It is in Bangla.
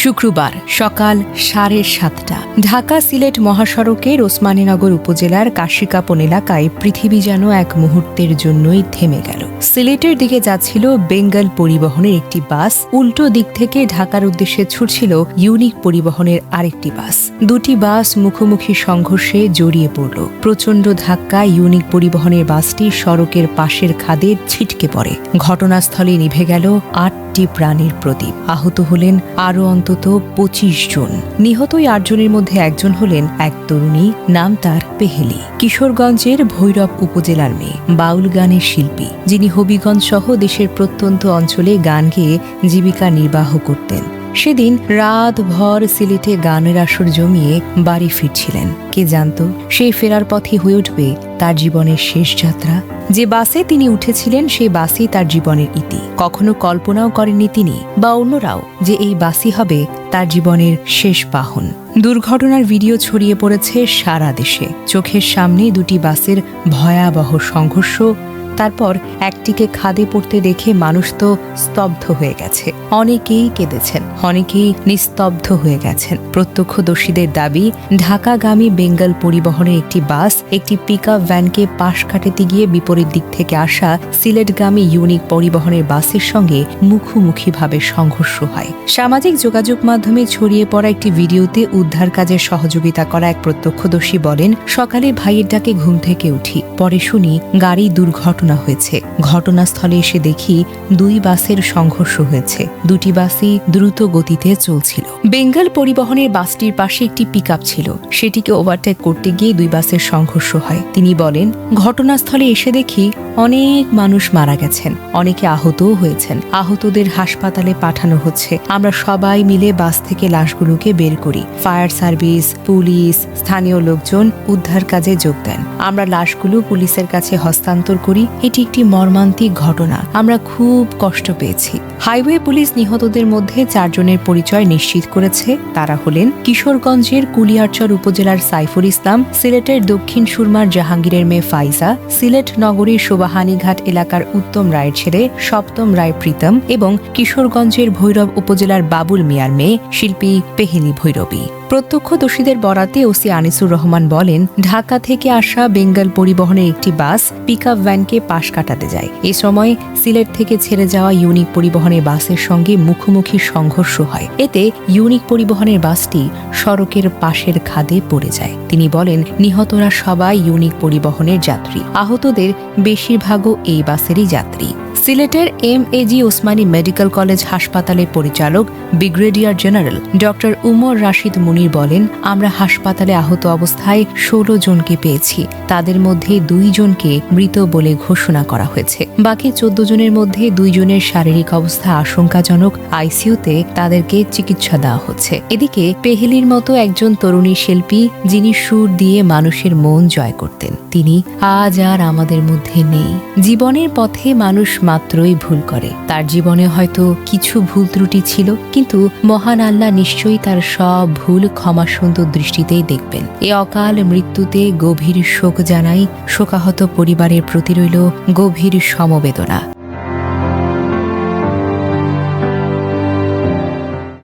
শুক্রবার সকাল 7:30 ঢাকা সিলেট মহাসড়কের ওসমানীনগর উপজেলার কাশিকাপন এলাকায় পৃথিবী যেন এক মুহূর্তের জন্যই থেমে গেল। সিলেটের দিকে যাচ্ছিল বেঙ্গল পরিবহনের একটি বাস, উল্টো দিক থেকে ঢাকার উদ্দেশ্যে ছুটছিল ইউনিক পরিবহনের আরেকটি বাস। দুটি বাস মুখোমুখি সংঘর্ষে জড়িয়ে পড়ল। প্রচণ্ড ধাক্কায় ইউনিক পরিবহনের বাসটি সড়কের পাশের খাদে ছিটকে পড়ে। ঘটনাস্থলে নিভে গেল 8টি প্রাণের প্রদীপ। আহত হলেন আরও অন্তত 25 জন। নিহত 8 জনের মধ্যে একজন হলেন এক তরুণী, নাম তার পেহেলি। কিশোরগঞ্জের ভৈরব উপজেলার মেয়ে, বাউল গানের শিল্পী, যিনি হবিগঞ্জ সহ দেশের প্রত্যন্ত অঞ্চলে গান গেয়ে জীবিকা নির্বাহ করতেন। সেদিন রাতভর সিলেটে গানের আসর জমিয়ে বাড়ি ফিরছিলেন। কে জানত সেই ফেরার পথে হয়ে উঠবে তার জীবনের শেষ যাত্রা। যে বাসে তিনি উঠেছিলেন সেই বাসই তার জীবনের ইতি। কখনো কল্পনাও করেননি তিনি বা অন্যরাও যে এই বাসই হবে তার জীবনের শেষ বাহন। দুর্ঘটনার ভিডিও ছড়িয়ে পড়েছে সারা দেশে। চোখের সামনে দুটি বাসের ভয়াবহ সংঘর্ষ, তারপর একটিকে খাদে পড়তে দেখে মানুষ তো স্তব্ধ হয়ে গেছে। অনেকেই কেঁদেছেন, অনেকেই নিস্তব্ধ হয়ে গেছেন। প্রত্যক্ষদর্শীদের দাবি, ঢাকাগামী বেঙ্গল পরিবহনের একটি বাস একটি পিকআপ ভ্যানকে পাশ কাটাতে গিয়ে বিপরীত দিক থেকে আসা সিলেটগামী ইউনিক পরিবহনের বাসের সঙ্গে মুখোমুখিভাবে সংঘর্ষ হয়। সামাজিক যোগাযোগ মাধ্যমে ছড়িয়ে পড়া একটি ভিডিওতে উদ্ধার কাজে সহযোগিতা করা এক প্রত্যক্ষদর্শী বলেন, সকালে ভাইয়ের ডাকে ঘুম থেকে উঠি, পরে শুনি গাড়ি দুর্ঘটনা হয়েছে। ঘটনাস্থলে এসে দেখি দুই বাসের সংঘর্ষ হয়েছে। দুটি বাসই দ্রুত গতিতে চলছিল। বেঙ্গল পরিবহনের বাসটির পাশে একটি পিকআপ ছিল। সেটিকে ওভারটেক করতে গিয়ে দুই বাসের সংঘর্ষ হয়। তিনি বলেন, ঘটনাস্থলে এসে দেখি অনেক মানুষ মারা গেছেন, অনেকে আহতও হয়েছেন। আহতদের হাসপাতালে পাঠানো হচ্ছে। আমরা সবাই মিলে বাস থেকে লাশগুলোকে বের করি। ফায়ার সার্ভিস, পুলিশ, স্থানীয় লোকজন উদ্ধার কাজে যোগ দেন। আমরা লাশগুলো পুলিশের কাছে হস্তান্তর করি। এটি একটি মর্মান্তিক ঘটনা। আমরা খুব কষ্ট পেয়েছি। হাইওয়ে পুলিশ নিহতদের মধ্যে 4 জনের পরিচয় নিশ্চিত করেছে। তারা হলেন কিশোরগঞ্জের কুলিয়ারচর উপজেলার সাইফুল ইসলাম, সিলেটের দক্ষিণ সুরমার জাহাঙ্গীরের মেয়ে ফাইজা, সিলেট নগরীর শোভাহানিঘাট এলাকার উত্তম রায়ের ছেলে সপ্তম রায় প্রীতম এবং কিশোরগঞ্জের ভৈরব উপজেলার বাবুল মিয়ার মেয়ে শিল্পী পেহেলি ভৈরবী। প্রত্যক্ষদর্শীদের বরাতে ওসি আনিসুর রহমান বলেন, ঢাকা থেকে আসা বেঙ্গল পরিবহনের একটি বাস পিকআপ ভ্যানকে পাশ কাটাতে যায়। এ সময় সিলেট থেকে ছেড়ে যাওয়া ইউনিক পরিবহনের বাসের সঙ্গে মুখোমুখি সংঘর্ষ হয়। এতে ইউনিক পরিবহনের বাসটি সড়কের পাশের খাদে পড়ে যায়। তিনি বলেন, নিহতরা সবাই ইউনিক পরিবহনের যাত্রী। আহতদের বেশিরভাগও এই বাসেরই যাত্রী। সিলেটের এমএজি ওসমানী মেডিকেল কলেজ হাসপাতালের পরিচালক brigadier general doctor Umar Rashid Munir বলেন, আমরা হাসপাতালে আহত অবস্থায় 16 জনকে পেয়েছি। তাদের মধ্যে 2 জনকে মৃত বলে ঘোষণা করা হয়েছে। বাকি 14 জনের মধ্যে 2 জনের শারীরিক অবস্থা আশঙ্কাজনক। আইসিইউতে তাদেরকে চিকিৎসা দেওয়া হচ্ছে। এদিকে পেহেলির মতো একজন তরুণী শিল্পী, যিনি সুর দিয়ে মানুষের মন জয় করতেন, তিনি আজ আর আমাদের মধ্যে নেই। জীবনের পথে মানুষ মাত্রই ভুল করে। তার জীবনে হয়তো কিছু ভুল ত্রুটি ছিল, কিন্তু মহান আল্লাহ নিশ্চয়ই তার সব ভুল ক্ষমা সুন্দর দৃষ্টিতেই দেখবেন। এ অকাল মৃত্যুতে গভীর শোক জানাই। শোকাহত পরিবারের প্রতি রইল গভীর সমবেদনা।